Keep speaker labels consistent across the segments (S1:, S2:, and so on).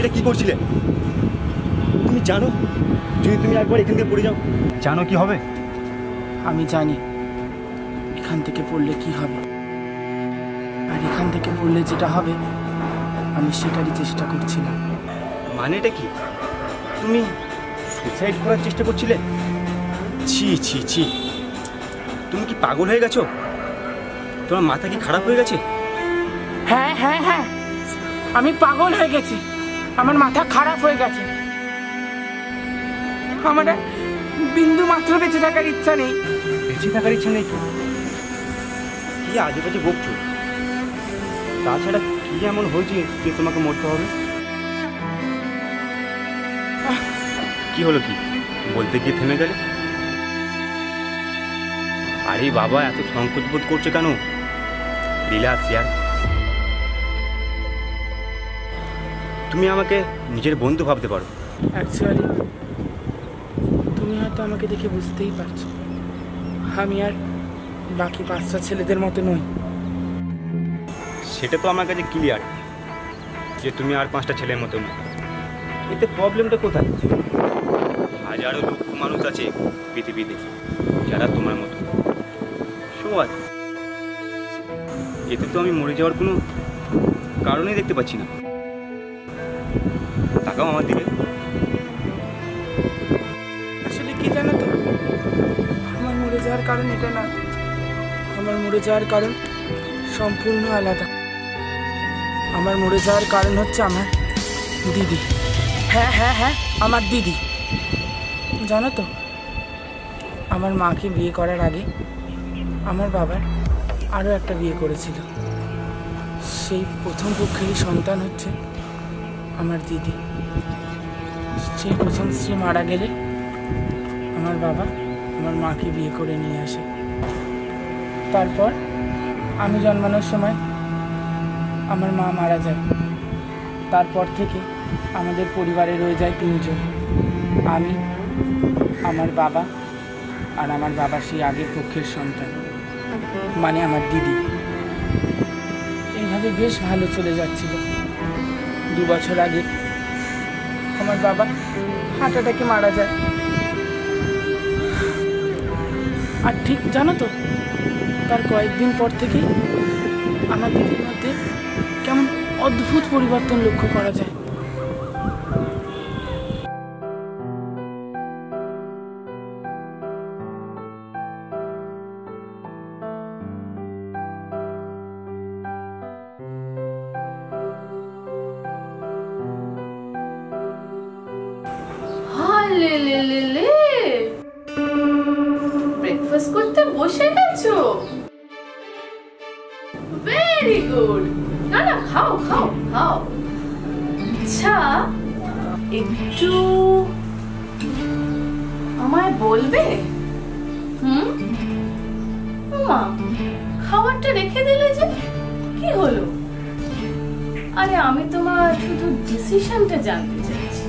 S1: এটা কি করছিলে? তুমি জানো যদি তুমি একবার এখান থেকে পড়ে যাও জানো কি হবে?
S2: আমি জানি এখান থেকে পড়লে কি হবে, আর এখান থেকে পড়লে যেটা হবে আমি সেটারই চেষ্টা করছিলাম।
S1: মানে এটা কি? তুমি সুইসাইড করার চেষ্টা করছিলে? ছি ছি ছি, তুমি কি পাগল হয়ে গেছো? তোমার মাথা কি খারাপ হয়ে গেছে?
S2: হ্যাঁ হ্যাঁ হ্যাঁ, আমি পাগল হয়ে গেছি, আমার মাথা খারাপ হয়ে গেছে। আমার বিন্দু মাত্র বেঁচে থাকার ইচ্ছা নেই।
S1: বেঁচে থাকার ইচ্ছা নেই? কি আজে বাজে বকছো? তাছাড়া কি এমন হয়েছে যে তোমাকে মরতে হবে? কি হলো, কি বলতে গিয়ে থেমে গেলে? আরে বাবা, এত সংকোচ বোধ করছে কেন? রিল্যাক্স ইয়ার। তুমি আমাকে নিজের বন্ধু ভাবতে পারো।
S2: অ্যাকচুয়ালি তুমি হয়তো আমাকে দেখে বুঝতেই পারছো আমি আর বাকি 5টা ছেলেদের মতো নই।
S1: সেটা তো আমার কাছে ক্লিয়ার যে তুমি আর 5টা ছেলের মতো নয়। এতে প্রবলেমটা কোথায়? হাজারো লক্ষ মানুষ আছে পৃথিবীতে যারা তোমার মতো। সবাই। এতে তো আমি মরে যাওয়ার কোনো কারণই দেখতে পাচ্ছি না। তাকাও আমার দিকে।
S2: আসলে কি জানো তো, আমার মরে যাওয়ার কারণ এটা না, আমার মরে যাওয়ার কারণ সম্পূর্ণ আলাদা। আমার মরে যাওয়ার কারণ হচ্ছে আমার দিদি। হ্যাঁ হ্যাঁ হ্যাঁ, আমার দিদি। জানো তো, আমার মাকে বিয়ে করার আগে আমার বাবার আরও একটা বিয়ে করেছিল। সেই প্রথম পক্ষেরই সন্তান হচ্ছে আমার দিদি। সেই প্রথম স্ত্রী মারা গেলে আমার বাবা আমার মাকে বিয়ে করে নিয়ে আসে। তারপর আমি জন্মানোর সময় আমার মা মারা যায়। তারপর থেকে আমাদের পরিবারে রয়ে যায় 3 জন, আমি, আমার বাবা আর আমার বাবার সেই আগের পক্ষের সন্তান, মানে আমার দিদি। এইভাবে বেশ ভালো চলে যাচ্ছিল। 2 বছর আগে আমার বাবা হার্ট অ্যাটাকে মারা যায়। আর ঠিক জানো তো, তার কয়েকদিন পর থেকেই আমার দিদির মধ্যে কেমন অদ্ভুত পরিবর্তন লক্ষ্য করা যায়।
S3: ব্রেকফাস্ট করতে বসে গেছো? Very good. না না, খাও খাও খাও। আচ্ছা, একটু আমায় বলবে? মা, খাবারটা রেখে দিলে যে, কি হলো? আরে আমি তোমার শুধু ডিসিশনটা জানতে চাইছি।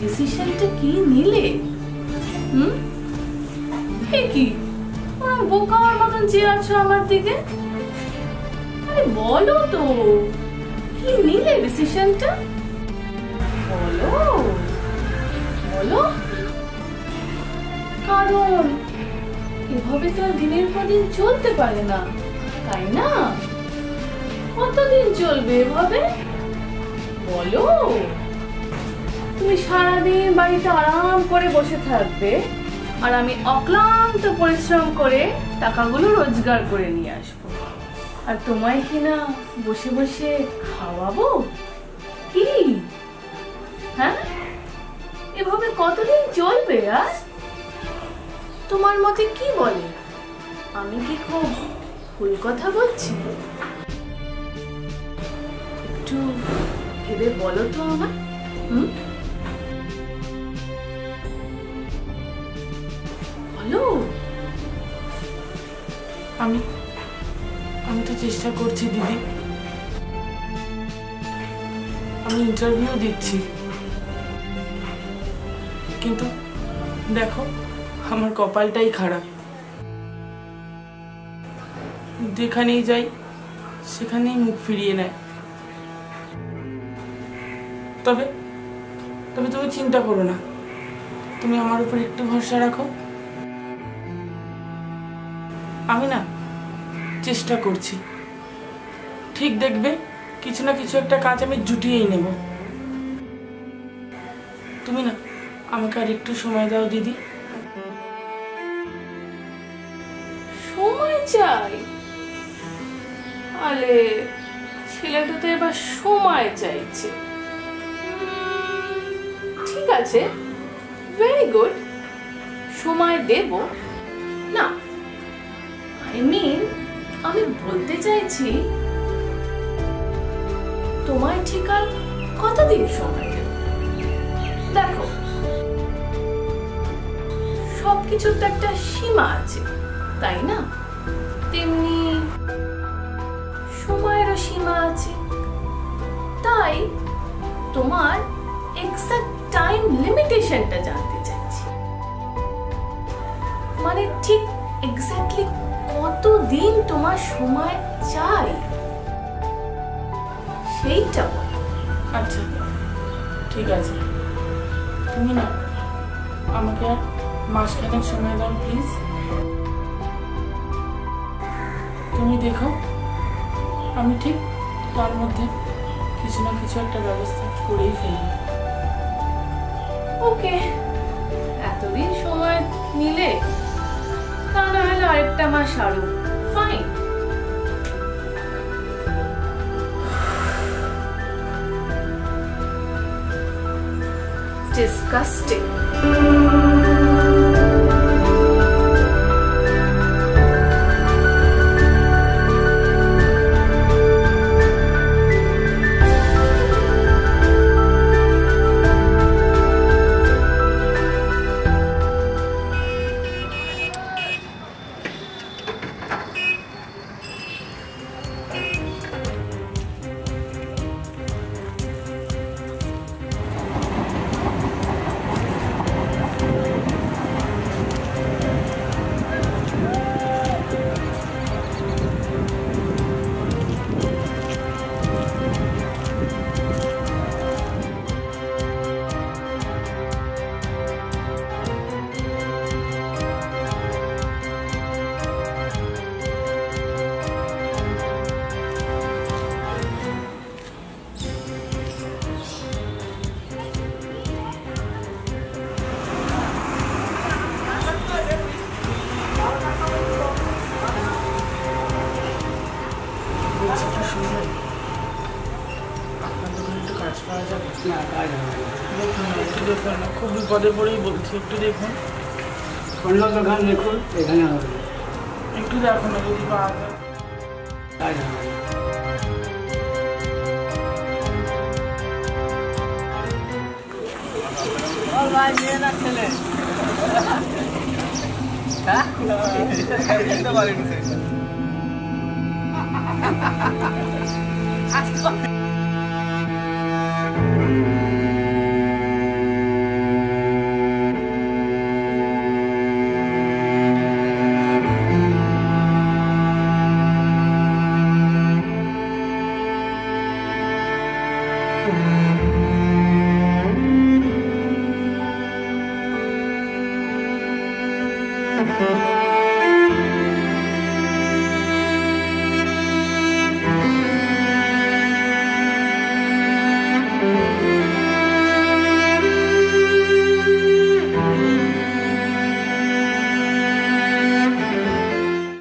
S3: ডিসিশনটা কি নিলে? কি ওরকম বোকার মতন চেয়ে আছো আমার দিকে? আরে বলো তো, কি নিলে ডিসিশনটা? বলো বলো। কারণ এভাবে তো আর দিনের পর দিন চলতে পারে না, তাই না? কতদিন চলবে এভাবে? বলো। তুমি সারাদিন বাড়িতে আরাম করে বসে থাকবে, আর আমি অক্লান্ত পরিশ্রম করে টাকাগুলো রোজগার করে নিয়ে আসবো, আর তোমায় কিনা বসে বসে খাওয়াবো? কি হ্যাঁ, এভাবে কতদিন চলবে? আর তোমার মতে কি বলে? আমি কি খুব ভুল কথা বলছি? একটু ভেবে বলো তো আমায়। বলো।
S2: আমি তো চেষ্টা করছি দিদি, আমি ইন্টারভিউ দিচ্ছি, কিন্তু দেখো আমার কপালটাই খারাপ। যেখানেই যাই সেখানেই মুখ ফিরিয়ে নেয়। তবে তবে তুমি চিন্তা করো না, তুমি আমার উপর একটু ভরসা রাখো। আমি না চেষ্টা করছি, ঠিক দেখবে কিছু না কিছু একটা কাজ আমি জুটিয়েই নেব। তুমি না আমাকে আর একটু সময় দাও দিদি।
S3: সময় চাই? আরে ছেলেটা তো এবার সময় চাইছে। ঠিক আছে, ভেরি গুড, সময় দেব না। আমি বলতে চাইছি তোমায় ঠিক আর কতদিন সময় দেব? দেখো, সবকিছুর তো একটা সীমা আছে, তাই না? তেমনি সময়েরও সীমা আছে। তাই তোমার এক্সাক্ট টাইম লিমিটেশনটা জানতে চাইছি। মানে ঠিক এক্স্যাক্টলি কতদিন তোমার সময় চাই সেইটা।
S2: আচ্ছা ঠিক আছে, তুমি না আমাকে আর মাসখানেক সময় দাও প্লিজ। তুমি দেখো আমি ঠিক তার মধ্যে কিছু না কিছু একটা ব্যবস্থা করেই ফেলবো।
S3: ওকে, এতদিন সময় নিলে তা না হলে আরেকটা মাস আরো, ফাইন। ডিসকাস্টিং।
S2: খুব বিপদে পড়েই বলছি, একটু দেখুন।
S4: অন্য দোকান দেখুন, এখানে হবে
S2: একটু দেখো না যদি পাওয়া যায়।
S4: কাজ হবে না।
S2: Thank you.